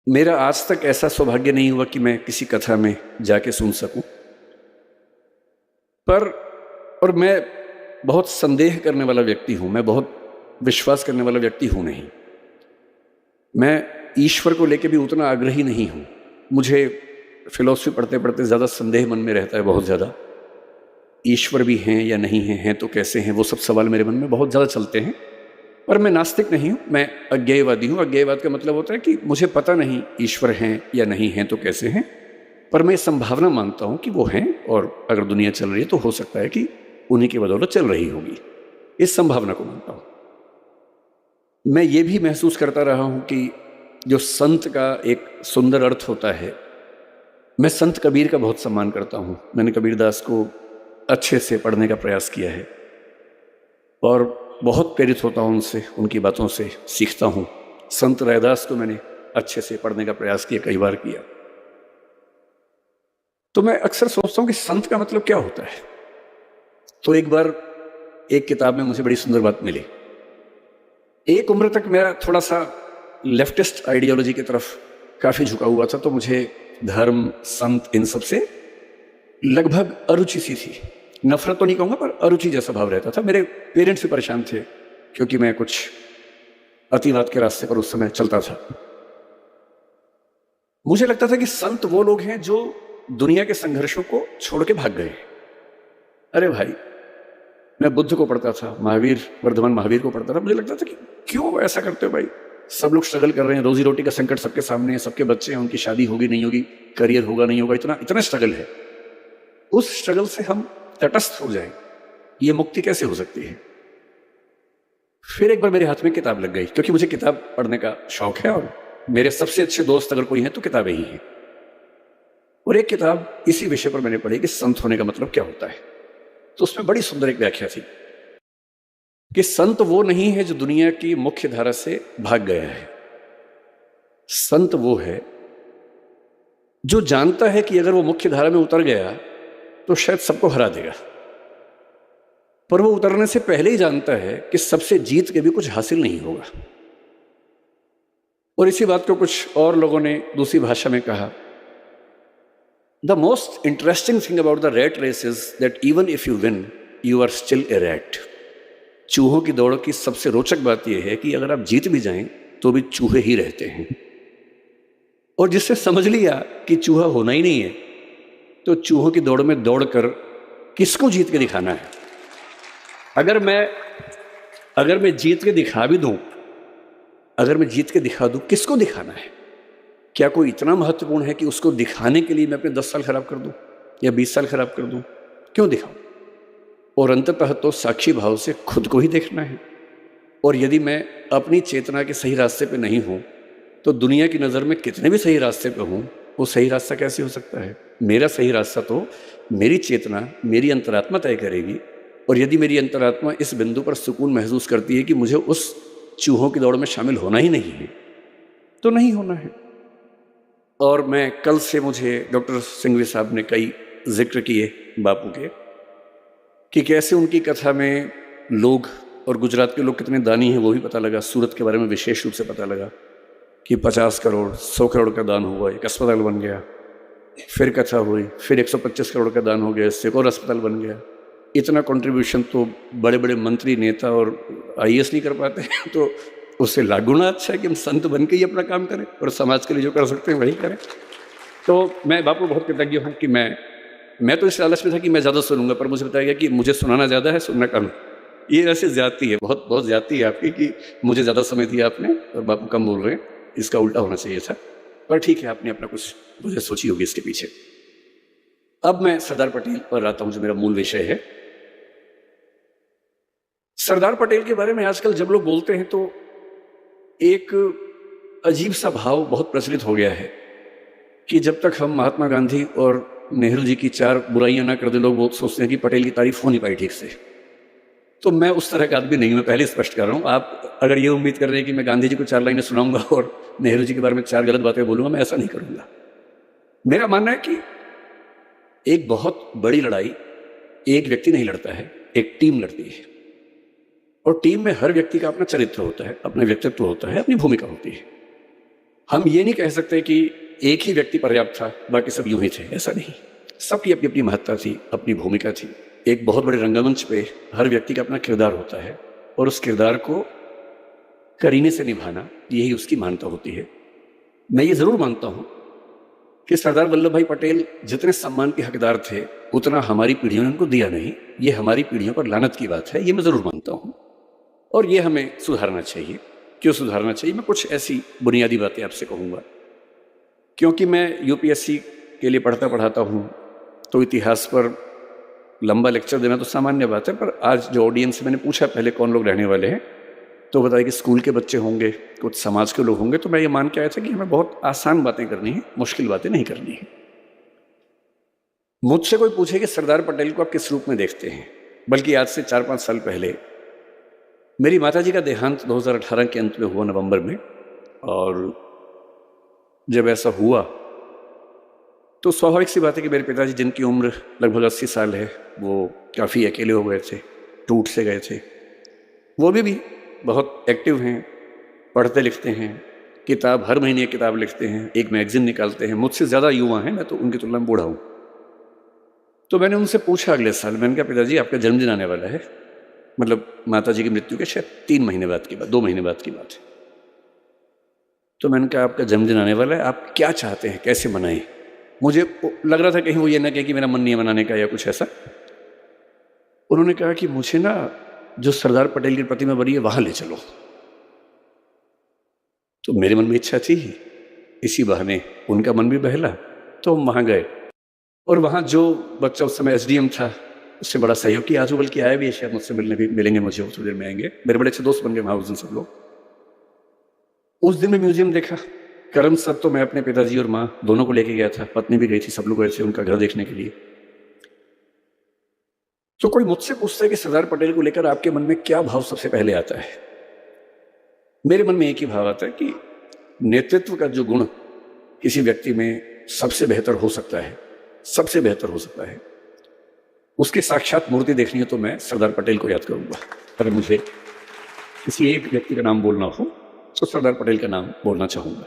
मेरा आज तक ऐसा सौभाग्य नहीं हुआ कि मैं किसी कथा में जाके सुन सकूं, पर और मैं बहुत संदेह करने वाला व्यक्ति हूं, मैं बहुत विश्वास करने वाला व्यक्ति हूं नहीं। मैं ईश्वर को लेके भी उतना आग्रही नहीं हूं। मुझे फिलॉसफी पढ़ते पढ़ते ज़्यादा संदेह मन में रहता है, बहुत ज़्यादा। ईश्वर भी हैं या नहीं हैं तो कैसे हैं, वो सब सवाल मेरे मन में बहुत ज़्यादा चलते हैं। पर मैं नास्तिक नहीं हूँ, मैं अज्ञेयवादी हूँ। अज्ञेयवाद का मतलब होता है कि मुझे पता नहीं ईश्वर हैं या नहीं हैं तो कैसे हैं, पर मैं संभावना मानता हूँ कि वो हैं, और अगर दुनिया चल रही है तो हो सकता है कि उन्हीं की बदौलत चल रही होगी। इस संभावना को मानता हूँ। मैं ये भी महसूस करता रहा हूँ कि जो संत का एक सुंदर अर्थ होता है, मैं संत कबीर का बहुत सम्मान करता हूँ। मैंने कबीरदास को अच्छे से पढ़ने का प्रयास किया है और बहुत प्रेरित होता हूँ उनसे, उनकी बातों से सीखता हूँ। संत रैदास को मैंने अच्छे से पढ़ने का प्रयास किया, कई बार किया। तो मैं अक्सर सोचता हूँ कि संत का मतलब क्या होता है। तो एक बार एक किताब में मुझे बड़ी सुंदर बात मिली। एक उम्र तक मेरा थोड़ा सा लेफ्टिस्ट आइडियोलॉजी की तरफ काफी झुका हुआ था, तो मुझे धर्म, संत, इन सब से लगभग अरुचि सी थी। नफरत तो नहीं कहूंगा, पर अरुचि जैसा भाव रहता था। मेरे पेरेंट्स भी परेशान थे क्योंकि मैं कुछ अतिवाद के रास्ते पर उस समय चलता था। मुझे लगता था कि संत वो लोग हैं जो दुनिया के संघर्षों को छोड़ के भाग गए। अरे भाई, मैं बुद्ध को पढ़ता था, महावीर, वर्धमान महावीर को पढ़ता था। मुझे लगता था कि क्यों ऐसा करते हो भाई, सब लोग स्ट्रगल कर रहे हैं, रोजी रोटी का संकट सबके सामने है, सबके बच्चे हैं, उनकी शादी होगी नहीं होगी, करियर होगा नहीं होगा, इतना इतना स्ट्रगल है। उस स्ट्रगल से हम तटस्थ हो जाए, ये मुक्ति कैसे हो सकती है। फिर एक बार मेरे हाथ में किताब लग गई, क्योंकि मुझे किताब पढ़ने का शौक है और मेरे सबसे अच्छे दोस्त अगर कोई हैं तो किताबें ही हैं। और एक किताब इसी विषय पर मैंने पढ़ी कि संत होने का मतलब क्या होता है। तो उसमें बड़ी सुंदर एक व्याख्या थी कि संत वो नहीं है जो दुनिया की मुख्य धारा से भाग गया है। संत वो है जो जानता है कि अगर वो मुख्य धारा में उतर गया तो शायद सबको हरा देगा, पर वो उतरने से पहले ही जानता है कि सबसे जीत के भी कुछ हासिल नहीं होगा। और इसी बात को कुछ और लोगों ने दूसरी भाषा में कहा, the most interesting thing about the rat race is that even if you win you are still a rat. चूहों की दौड़ की सबसे रोचक बात यह है कि अगर आप जीत भी जाएं तो भी चूहे ही रहते हैं। और जिससे समझ लिया कि चूहा होना ही नहीं है, तो चूहों की दौड़ में दौड़कर किसको जीत के दिखाना है। अगर मैं जीत के दिखा भी दूं, अगर मैं जीत के दिखा दूं, किसको दिखाना है। क्या कोई इतना महत्वपूर्ण है कि उसको दिखाने के लिए मैं अपने 10 साल खराब कर दूं या 20 साल खराब कर दूं? क्यों दिखाऊं। और अंततः तो साक्षी भाव से खुद को ही देखना है। और यदि मैं अपनी चेतना के सही रास्ते पे नहीं हूं, तो दुनिया की नज़र में कितने भी सही रास्ते पे हूं, वो सही रास्ता कैसे हो सकता है। मेरा सही रास्ता तो मेरी चेतना, मेरी अंतरात्मा तय करेगी। और यदि मेरी अंतरात्मा इस बिंदु पर सुकून महसूस करती है कि मुझे उस चूहों की दौड़ में शामिल होना ही नहीं है, तो नहीं होना है। और मैं कल से, मुझे डॉक्टर सिंघवी साहब ने कई जिक्र किए बापू के, कि कैसे उनकी कथा में लोग, और गुजरात के लोग कितने दानी हैं वो भी पता लगा। सूरत के बारे में विशेष रूप से पता लगा कि 50 करोड़ 100 करोड़ का दान हुआ, एक अस्पताल बन गया। फिर कथा हुई, फिर 125 करोड़ का दान हो गया, इससे एक और अस्पताल बन गया। इतना कंट्रीब्यूशन तो बड़े बड़े मंत्री, नेता और IAS नहीं कर पाते। तो उससे लागुना अच्छा है कि हम संत बन के ही अपना काम करें और समाज के लिए जो कर सकते हैं वही करें। तो मैं बापू बहुत कृतज्ञ हूँ कि मैं तो इस लालच में था कि मैं ज़्यादा सुनूंगा, पर मुझे बताया गया कि मुझे सुनाना ज़्यादा है, सुनना कम है। ये ऐसे ज्यादती है, बहुत बहुत ज्यादती है आपकी कि मुझे ज़्यादा समय दिया आपने और बापू कम बोल रहे हैं। इसका उल्टा होना चाहिए था, पर ठीक है, आपने अपना कुछ मुझे सोची होगी इसके पीछे। अब मैं सरदार पटेल पर आता हूँ, जो मेरा मूल विषय है। सरदार पटेल के बारे में आजकल जब लोग बोलते हैं तो एक अजीब सा भाव बहुत प्रचलित हो गया है कि जब तक हम महात्मा गांधी और नेहरू जी की 4 बुराइयां ना कर दें, लोग बहुत सोचते हैं कि पटेल की तारीफ हो नहीं पाई ठीक से। तो मैं उस तरह का आदमी नहीं हूं, मैं पहले स्पष्ट कर रहा हूं। आप अगर ये उम्मीद कर रहे हैं कि मैं गांधी जी को 4 लाइनें सुनाऊंगा और नेहरू जी के बारे में 4 गलत बातें बोलूंगा, मैं ऐसा नहीं करूंगा। मेरा मानना है कि एक बहुत बड़ी लड़ाई एक व्यक्ति नहीं लड़ता है, एक टीम लड़ती है। और टीम में हर व्यक्ति का अपना चरित्र होता है, अपना व्यक्तित्व होता है, अपनी भूमिका होती है। हम ये नहीं कह सकते कि एक ही व्यक्ति पर्याप्त था, बाकी सब यूं ही थे, ऐसा नहीं। सबकी अपनी अपनी महत्ता थी, अपनी भूमिका थी। एक बहुत बड़े रंगमंच पे हर व्यक्ति का अपना किरदार होता है और उस किरदार को करीने से निभाना, यही उसकी मान्यता होती है। मैं ये ज़रूर मानता हूँ कि सरदार वल्लभ भाई पटेल जितने सम्मान के हकदार थे, उतना हमारी पीढ़ियों ने उनको दिया नहीं। ये हमारी पीढ़ियों पर लानत की बात है, ये मैं ज़रूर मानता हूँ और ये हमें सुधारना चाहिए। क्यों सुधारना चाहिए? मैं कुछ ऐसी बुनियादी बातें आपसे कहूँगा। क्योंकि मैं यूपीएससी के लिए पढ़ता पढ़ाता हूँ, तो इतिहास पर लंबा लेक्चर देना तो सामान्य बात है, पर आज जो ऑडियंस से मैंने पूछा पहले कौन लोग रहने वाले हैं, तो बताया कि स्कूल के बच्चे होंगे, कुछ समाज के लोग होंगे। तो मैं ये मान के आया था कि हमें बहुत आसान बातें करनी है, मुश्किल बातें नहीं करनी है। मुझसे कोई पूछे कि सरदार पटेल को आप किस रूप में देखते हैं, बल्कि आज से 4-5 साल पहले मेरी माताजी का देहांत 2018 के अंत में हुआ, नवंबर में। और जब ऐसा हुआ तो स्वाभाविक सी बात है कि मेरे पिताजी, जिनकी उम्र लगभग 80 साल है, वो काफ़ी अकेले हो गए थे, टूट से गए थे। वो भी बहुत एक्टिव हैं, पढ़ते लिखते हैं, किताब हर महीने एक किताब लिखते हैं, एक मैगजीन निकालते हैं। मुझसे ज़्यादा युवा हैं, मैं तो उनकी तुलना में बूढ़ा हूँ। तो मैंने उनसे पूछा अगले साल, मैंने कहा पिताजी आपका जन्मदिन आने वाला है, मतलब माताजी की मृत्यु के शायद 3 महीने बाद की बात, 2 महीने बाद की बात है। तो मैंने कहा आपका जन्मदिन आने वाला है, आप क्या चाहते हैं, कैसे मनाएं? मुझे लग रहा था कहीं वो ये ना कहे कि मेरा मन नहीं है मनाने का या कुछ ऐसा। उन्होंने कहा कि मुझे ना जो सरदार पटेल की प्रतिमा बनी है वहां ले चलो। तो मेरे मन में इच्छा थी, इसी बहाने उनका मन भी बहला, तो हम वहां गए। और वहां जो बच्चा उस समय एसडीएम था, उससे बड़ा सहयोग किया। आज वो बल्कि आया भी है, शायद मुझसे मिलने भी मिलेंगे मुझे, थोड़ी देर में आएंगे। मेरे बड़े अच्छे दोस्त बन गए वहां उस दिन सब लोग। उस दिन मैं म्यूजियम देखा। करम सब तो मैं अपने पिताजी और माँ दोनों को लेके गया था, पत्नी भी गई थी, सब लोग गए थे उनका घर देखने के लिए। तो कोई मुझसे पूछता है कि सरदार पटेल को लेकर आपके मन में क्या भाव सबसे पहले आता है? मेरे मन में एक ही भाव आता है कि नेतृत्व का जो गुण किसी व्यक्ति में सबसे बेहतर हो सकता है, सबसे बेहतर हो सकता है, उसकी साक्षात मूर्ति देखनी है तो मैं सरदार पटेल को याद करूंगा। अगर मुझे किसी एक व्यक्ति का नाम बोलना हो तो सरदार पटेल का नाम बोलना चाहूंगा।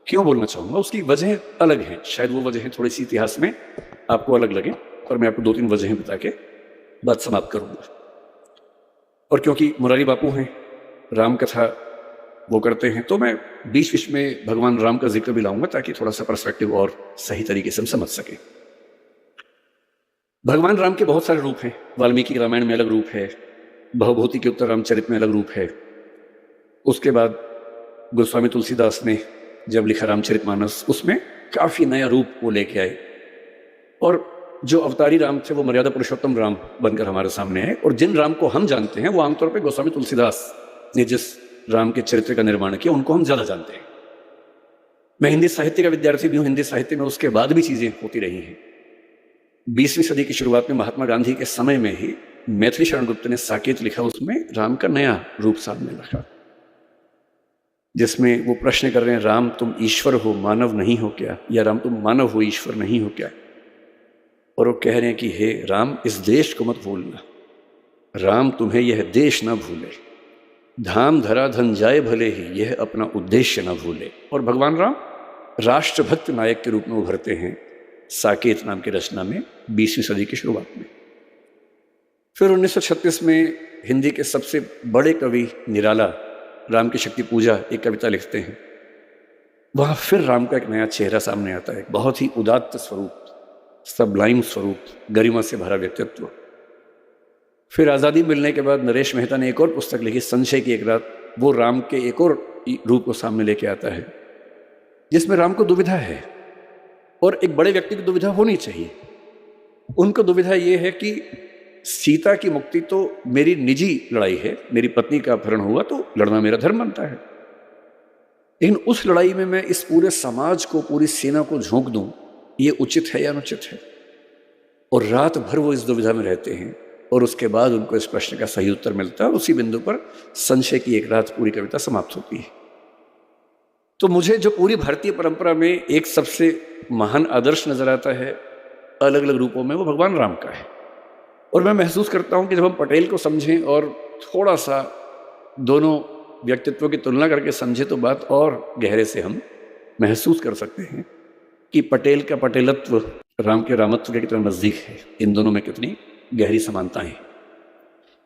क्यों बोलना चाहूंगा? उसकी वजह अलग हैं, शायद वो वजह थोड़ी सी इतिहास में आपको अलग लगे, पर मैं आपको 2-3 वजहें बता के बात समाप्त करूंगा। और क्योंकि मुरारी बापू हैं, राम कथा वो करते हैं, तो मैं बीच बीच में भगवान राम का जिक्र भी लाऊंगा ताकि थोड़ा सा पर्सपेक्टिव और सही तरीके से हम समझ सकें। भगवान राम के बहुत सारे रूप हैं। वाल्मीकि रामायण में अलग रूप है, भवभूति के उत्तर रामचरित में अलग रूप है। उसके बाद गोस्वामी तुलसीदास ने जब लिखा रामचरितमानस, उसमें काफी नया रूप वो लेके आए। और जो अवतारी राम थे वो मर्यादा पुरुषोत्तम राम बनकर हमारे सामने है। और जिन राम को हम जानते हैं वो आमतौर पर गोस्वामी तुलसीदास ने जिस राम के चरित्र का निर्माण किया उनको हम ज्यादा जानते हैं। मैं हिंदी साहित्य का विद्यार्थी भी हूँ। हिंदी साहित्य में उसके बाद भी चीजें होती रही हैं। 20वीं सदी की शुरुआत में महात्मा गांधी के समय में ही मैथिली शरण गुप्त ने साकेत लिखा, उसमें राम का नया रूप सामने रखा, जिसमें वो प्रश्न कर रहे हैं, राम तुम ईश्वर हो मानव नहीं हो क्या, या राम तुम मानव हो ईश्वर नहीं हो क्या? और वो कह रहे हैं कि हे राम इस देश को मत भूलना, राम तुम्हें यह देश ना भूले, धाम धरा धन जाए भले ही यह अपना उद्देश्य ना भूले। और भगवान राम राष्ट्रभक्त नायक के रूप में उभरते हैं साकेत नाम की रचना में 20वीं सदी की शुरुआत में। फिर 1936 में हिंदी के सबसे बड़े कवि निराला राम की शक्ति पूजा एक कविता लिखते हैं। वहां फिर राम का एक नया चेहरा सामने आता है, बहुत ही उदात्त स्वरूप, सबलाइम स्वरूप, गरिमा से भरा व्यक्तित्व। फिर आज़ादी मिलने के बाद नरेश मेहता ने एक और पुस्तक लिखी, संशय की एक रात। वो राम के एक और रूप को सामने लेके आता है, जिसमें राम को दुविधा है। और एक बड़े व्यक्ति की दुविधा होनी चाहिए। उनको दुविधा ये है कि सीता की मुक्ति तो मेरी निजी लड़ाई है, मेरी पत्नी का अपहरण हुआ तो लड़ना मेरा धर्म बनता है, लेकिन उस लड़ाई में मैं इस पूरे समाज को, पूरी सेना को झोंक दूं, ये उचित है या अनुचित है? और रात भर वो इस दुविधा में रहते हैं और उसके बाद उनको इस प्रश्न का सही उत्तर मिलता है। और उसी बिंदु पर संशय की एक रात पूरी कविता समाप्त होती है। तो मुझे जो पूरी भारतीय परंपरा में एक सबसे महान आदर्श नजर आता है अलग अलग रूपों में, वो भगवान राम का है। और मैं महसूस करता हूं कि जब हम पटेल को समझें और थोड़ा सा दोनों व्यक्तित्वों की तुलना करके समझें तो बात और गहरे से हम महसूस कर सकते हैं कि पटेल का पटेलत्व राम के रामत्व के कितना नजदीक है, इन दोनों में कितनी गहरी समानताएं हैं।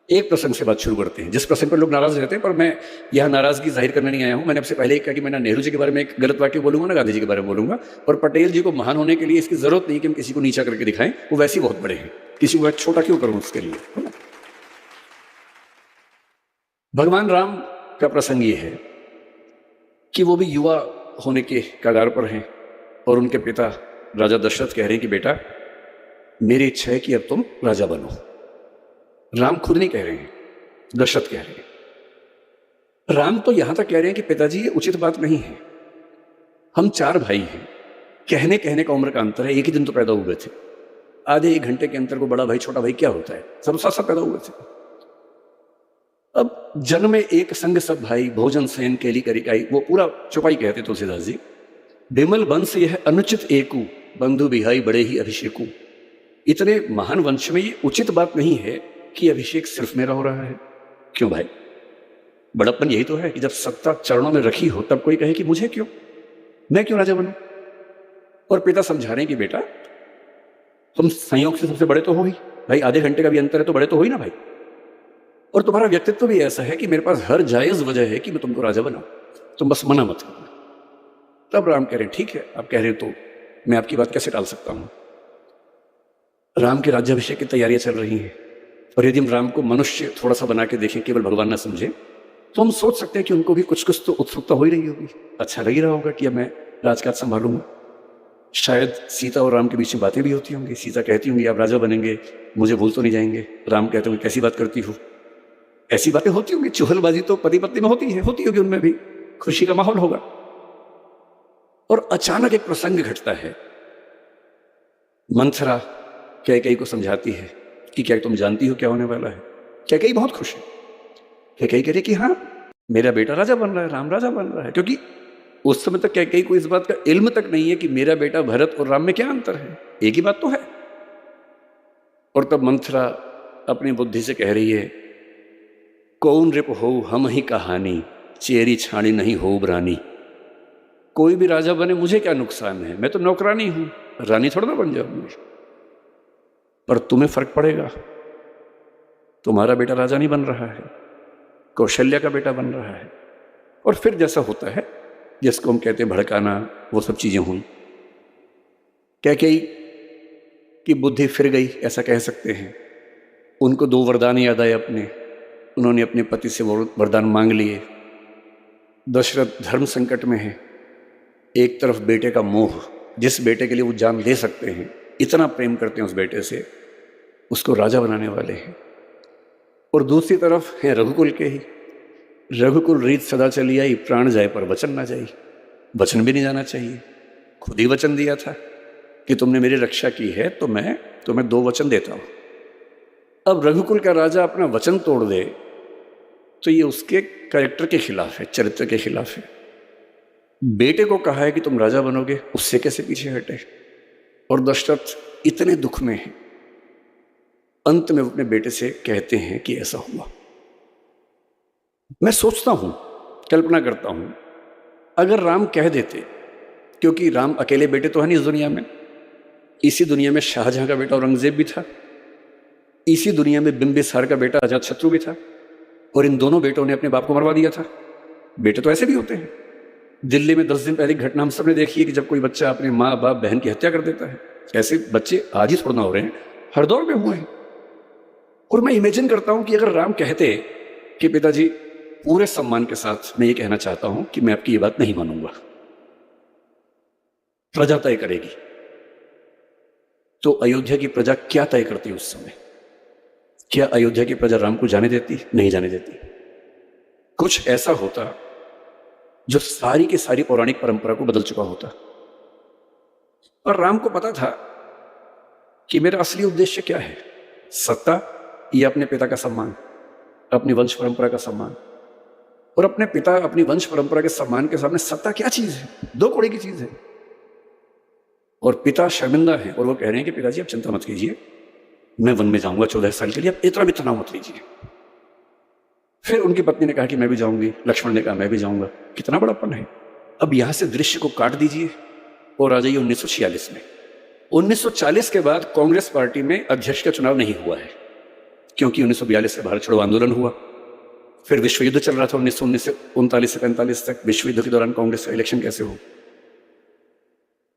एक प्रसंग से बात शुरू करते हैं जिस प्रसंग पर लोग नाराज रहते हैं, पर मैं यह नाराजगी जाहिर करने नहीं आया हूं। मैंने आपसे पहले ही कहा कि मैं ना नेहरू जी के बारे में एक गलत वाक्य बोलूंगा, ना गांधी जी के बारे में बोलूंगा। और पटेल जी को महान होने के लिए इसकी जरूरत नहीं कि हम किसी को नीचा करके दिखाएं, वो वैसे ही बहुत बड़े हैं, किसी को छोटा क्यों करूं उसके लिए। भगवान राम का प्रसंग ये है कि वो भी युवा होने के कगार पर हैं और उनके पिता राजा दशरथ कह रहे हैं कि बेटा मेरी इच्छा है कि अब तुम राजा बनो। राम खुद नहीं कह रहे हैं, दशरथ कह रहे हैं। राम तो यहां तक कह रहे हैं कि पिताजी ये उचित बात नहीं है, हम 4 भाई हैं, कहने कहने का उम्र का अंतर है, एक ही दिन तो पैदा हुए थे, आधे 1 घंटे के अंतर को बड़ा भाई छोटा भाई क्या होता है, सब साथ साथ पैदा हुए थे। अब जन्म में एक संग सब भाई, भोजन सैन केली करिकाई, वो पूरा चौपाई कहते तुलसीदास जी। बिमल वंश यह अनुचित एकू, बंधु बिहाई बड़े ही अभिषेकू। इतने महान वंश में ये उचित बात नहीं है कि अभिषेक सिर्फ मेरा हो रहा है। क्यों भाई, बड़प्पन यही तो है कि जब सत्ता चरणों में रखी हो तब कोई कहे कि मुझे क्यों, मैं क्यों राजा बनूं। और पिता समझा रहे हैं कि बेटा तुम संयोग से सबसे बड़े तो हो ही भाई, आधे घंटे का भी अंतर है तो बड़े तो हो ही ना भाई। और तुम्हारा व्यक्तित्व भी ऐसा है कि मेरे पास हर जायज वजह है कि मैं तुमको राजा बनाऊं, तुम बस मना मत करना। तब राम कह रहे हैं ठीक है, आप कह रहे हैं तो मैं आपकी बात कैसे टाल सकता हूं। राम के राज्याभिषेक की तैयारियां चल रही हैं, और यदि हम राम को मनुष्य थोड़ा सा बना के देखें, केवल भगवान ना समझे, तो हम सोच सकते हैं कि उनको भी कुछ कुछ तो उत्सुकता हो ही रही होगी, अच्छा लग ही रहा होगा कि अब मैं राजकाज संभालूंगा। शायद सीता और राम के बीच में बातें भी होती होंगी, सीता कहती होंगी आप राजा बनेंगे, मुझे भूल तो नहीं जाएंगे। राम कहते होंगे कैसी बात करती हो, ऐसी बातें होती होंगी। चुहलबाजी तो पति पत्नी में होती होगी, उनमें भी खुशी का माहौल होगा। और अचानक एक प्रसंग घटता है। मंथरा कैकेयी को समझाती है कि क्या तुम जानती हो क्या होने वाला है। कैकेयी बहुत खुश है। कैकेयी कह रही कि हाँ मेरा बेटा राजा बन रहा है, राम राजा बन रहा है। क्योंकि उस समय तक कैकेयी को इस बात का इल्म तक नहीं है कि मेरा बेटा भरत और राम में क्या अंतर है, एक ही बात तो है। और तब मंथरा अपनी बुद्धि से कह रही है कौन रिप हो हम ही कहानी, चेरी छाणी नहीं हो रानी। कोई भी राजा बने मुझे क्या नुकसान है, मैं तो नौकरानी हूं, रानी थोड़ा ना बन जाऊंगी। पर तुम्हें फर्क पड़ेगा, तुम्हारा बेटा राजा नहीं बन रहा है, कौशल्या का बेटा बन रहा है। और फिर जैसा होता है जिसको हम कहते हैं भड़काना, वो सब चीजें हुई। कैकेयी की बुद्धि फिर गई, ऐसा कह सकते हैं। उनको 2 वरदान याद आए अपने, उन्होंने अपने पति से वरदान मांग लिए। दशरथ धर्म संकट में है, एक तरफ बेटे का मोह, जिस बेटे के लिए वो जान दे सकते हैं, इतना प्रेम करते हैं उस बेटे से, उसको राजा बनाने वाले हैं। और दूसरी तरफ है रघुकुल के ही, रघुकुल रीत सदा चली आई, प्राण जाए पर वचन ना जाए। वचन भी नहीं जाना चाहिए, खुद ही वचन दिया था कि तुमने मेरी रक्षा की है तो मैं तुम्हें 2 वचन देता हूं। अब रघुकुल का राजा अपना वचन तोड़ दे तो ये उसके कैरेक्टर के खिलाफ है, चरित्र के खिलाफ है। बेटे को कहा है कि तुम राजा बनोगे, उससे कैसे पीछे हटे। और दशरथ इतने दुख में है, अंत में अपने बेटे से कहते हैं कि ऐसा हुआ। मैं सोचता हूं, कल्पना करता हूं, अगर राम कह देते, क्योंकि राम अकेले बेटे तो है नहीं इस दुनिया में, इसी दुनिया में शाहजहां का बेटा औरंगजेब भी था, इसी दुनिया में बिंबिसार का बेटा अजातशत्रु भी था, और इन दोनों बेटों ने अपने बाप को मरवा दिया था। बेटे तो ऐसे भी होते हैं। दिल्ली में 10 दिन पहले घटना हम सबने देखी है कि जब कोई बच्चा अपने माँ बाप बहन की हत्या कर देता है। ऐसे बच्चे आज ही थोड़ा ना हो रहे हैं, हर दौर में हुए हैं। और मैं इमेजिन करता हूं कि अगर राम कहते कि पिताजी पूरे सम्मान के साथ मैं ये कहना चाहता हूं कि मैं आपकी ये बात नहीं मानूंगा, प्रजा तय करेगी, तो अयोध्या की प्रजा क्या तय करती उस समय? क्या अयोध्या की प्रजा राम को जाने देती? नहीं जाने देती। कुछ ऐसा होता जो सारी की सारी पौराणिक परंपरा को बदल चुका होता। और राम को पता था कि मेरा असली उद्देश्य क्या है, सत्ता या अपने पिता का सम्मान, अपनी वंश परंपरा का सम्मान। और अपने पिता, अपनी वंश परंपरा के सम्मान के सामने सत्ता क्या चीज है? 2 कौड़ी की चीज है। और पिता शर्मिंदा है और वो कह रहे हैं कि पिताजी आप चिंता मत कीजिए, मैं वन में जाऊंगा 14 साल के लिए, आप इतना भी तनाव मत लीजिए। फिर उनकी पत्नी ने कहा कि मैं भी जाऊंगी, लक्ष्मण ने कहा मैं भी जाऊंगा। कितना बड़ापन है। अब यहां से दृश्य को काट दीजिए और आ जाइए 1946 में। 1940 के बाद कांग्रेस पार्टी में अध्यक्ष का चुनाव नहीं हुआ है, क्योंकि 1942 से भारत छोड़ो आंदोलन हुआ, फिर विश्व युद्ध चल रहा था 1919 से 39 से 45 तक। विश्व युद्ध के दौरान कांग्रेस का इलेक्शन कैसे हो?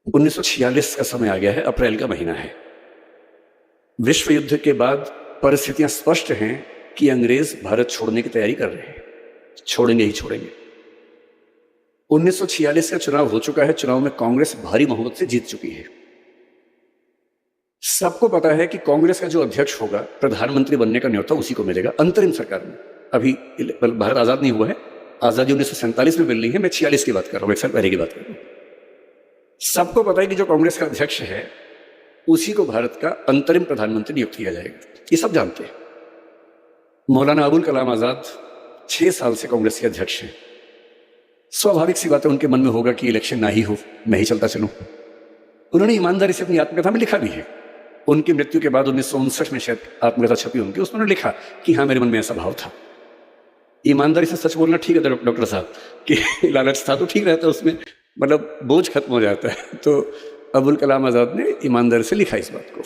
1946 का समय आ गया है, अप्रैल का महीना है। विश्व युद्ध के बाद परिस्थितियां स्पष्ट हैं कि अंग्रेज भारत छोड़ने की तैयारी कर रहे हैं, छोड़ेंगे ही छोड़ेंगे। 1946 का चुनाव हो चुका है, चुनाव में कांग्रेस भारी बहुमत से जीत चुकी है। सबको पता है कि कांग्रेस का जो अध्यक्ष होगा, प्रधानमंत्री बनने का न्योता उसी को मिलेगा अंतरिम सरकार में। अभी भारत आजाद नहीं हुआ है, आजादी 1947 में मिलनी है, मैं 46 की बात कर रहा हूं, 1 साल पहले की बात कर रहा हूं। सबको पता है कि जो कांग्रेस का अध्यक्ष है उसी को भारत का अंतरिम प्रधानमंत्री नियुक्त किया जाएगा, ये सब जानते हैं। मौलाना अबुल कलाम आजाद 6 साल से कांग्रेस के अध्यक्ष हैं। स्वाभाविक सी बात है उनके मन में होगा कि इलेक्शन ना ही हो, मैं ही चलता चलूं। उन्होंने ईमानदारी से अपनी आत्मकथा में लिखा भी है। उनकी मृत्यु के बाद 1959 में शायद आत्मकथा छपी उनकी, उसमें उन्होंने लिखा कि हाँ, मेरे मन में ऐसा भाव था। ईमानदारी से सच बोलना ठीक है डॉक्टर साहब, कि लालच था तो ठीक रहता है, उसमें मतलब बोझ खत्म हो जाता है। तो अबुल कलाम आजाद ने ईमानदारी से लिखा इस बात को।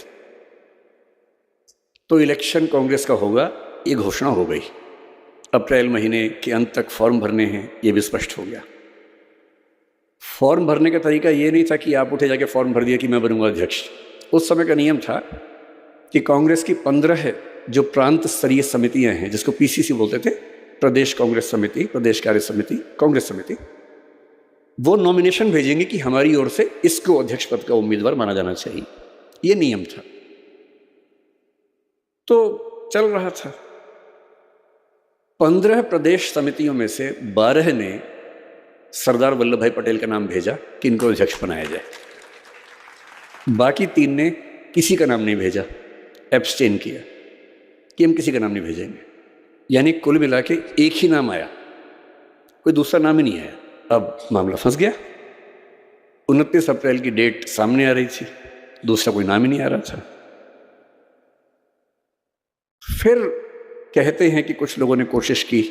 तो इलेक्शन कांग्रेस का होगा, ये घोषणा हो गई। अप्रैल महीने के अंत तक फॉर्म भरने हैं, ये भी स्पष्ट हो गया। फॉर्म भरने का तरीका ये नहीं था कि आप उठे जाके फॉर्म भर दिया कि मैं बनूंगा अध्यक्ष। उस समय का नियम था कि कांग्रेस की 15 जो प्रांत स्तरीय समितियां हैं, जिसको पीसीसी बोलते थे, प्रदेश कांग्रेस समिति, प्रदेश कार्य समिति, कांग्रेस समिति, वो नॉमिनेशन भेजेंगे कि हमारी ओर से इसको अध्यक्ष पद का उम्मीदवार माना जाना चाहिए। ये नियम था। तो चल रहा था। 15 प्रदेश समितियों में से 12 ने सरदार वल्लभ भाई पटेल का नाम भेजा कि इनको अध्यक्ष बनाया जाए। बाकी 3 ने किसी का नाम नहीं भेजा, एब्सटेन किया कि हम किसी का नाम नहीं भेजेंगे। यानी कुल मिला के एक ही नाम आया, कोई दूसरा नाम ही नहीं आया। अब मामला फंस गया। 29 अप्रैल की डेट सामने आ रही थी, दूसरा कोई नाम ही नहीं आ रहा था। फिर कहते हैं कि कुछ लोगों ने कोशिश की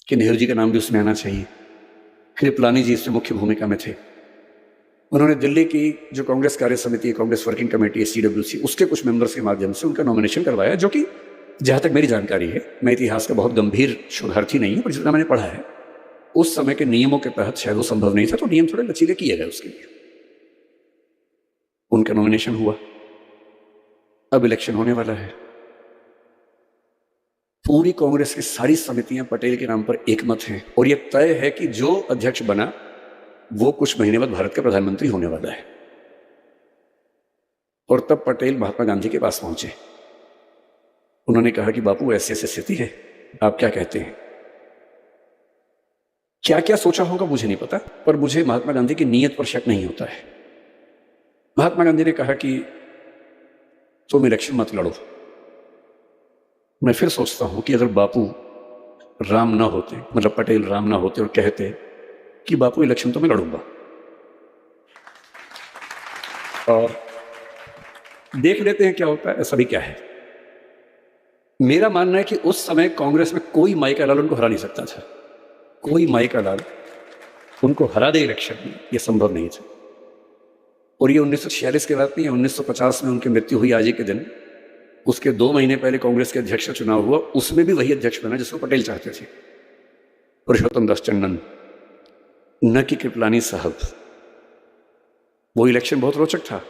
कि नेहरू जी का नाम भी उसमें आना चाहिए। कृपलानी जी इसमें मुख्य भूमिका में थे। उन्होंने दिल्ली की जो कांग्रेस कार्य समिति, कांग्रेस वर्किंग कमेटी है, CWC, उसके कुछ मेंबर्स के माध्यम से उनका नॉमिनेशन करवाया, जो कि जहाँ तक मेरी जानकारी है, मैं इतिहास का बहुत गंभीर शोधार्थी नहीं हूँ, पर जितना मैंने पढ़ा है उस समय के नियमों के तहत शायद वो संभव नहीं था, तो नियम थोड़े लचीले किए गए उसके लिए। उनका नॉमिनेशन हुआ। अब इलेक्शन होने वाला है। पूरी कांग्रेस की सारी समितियां पटेल के नाम पर एकमत हैं और यह तय है कि जो अध्यक्ष बना वो कुछ महीने बाद भारत का प्रधानमंत्री होने वाला है। और तब पटेल महात्मा गांधी के पास पहुंचे। उन्होंने कहा कि बापू, ऐसी ऐसी स्थिति है, आप क्या कहते हैं? क्या क्या सोचा होगा मुझे नहीं पता, पर मुझे महात्मा गांधी की नीयत पर शक नहीं होता है। महात्मा गांधी ने कहा कि तुम इलेक्शन मत लड़ो। मैं फिर सोचता हूं कि अगर बापू राम ना होते, मतलब पटेल राम ना होते और कहते कि बापू इलेक्शन तो मैं लड़ूंगा, और देख लेते हैं क्या होता है, ऐसा भी क्या है। मेरा मानना है कि उस समय कांग्रेस में कोई माई का लाल उनको हरा नहीं सकता था। कोई माई का लाल उनको हरा दे इलेक्शन में, यह संभव नहीं था। और ये 1946 की बात नहीं है, 1950 में उनकी मृत्यु हुई आज ही के दिन। उसके 2 महीने पहले कांग्रेस के अध्यक्ष का चुनाव हुआ, उसमें भी वही अध्यक्ष बना जिसको पटेल चाहते थे, पुरुषोत्तम दास टंडन, न कि कृपलानी साहब। वो इलेक्शन बहुत रोचक था।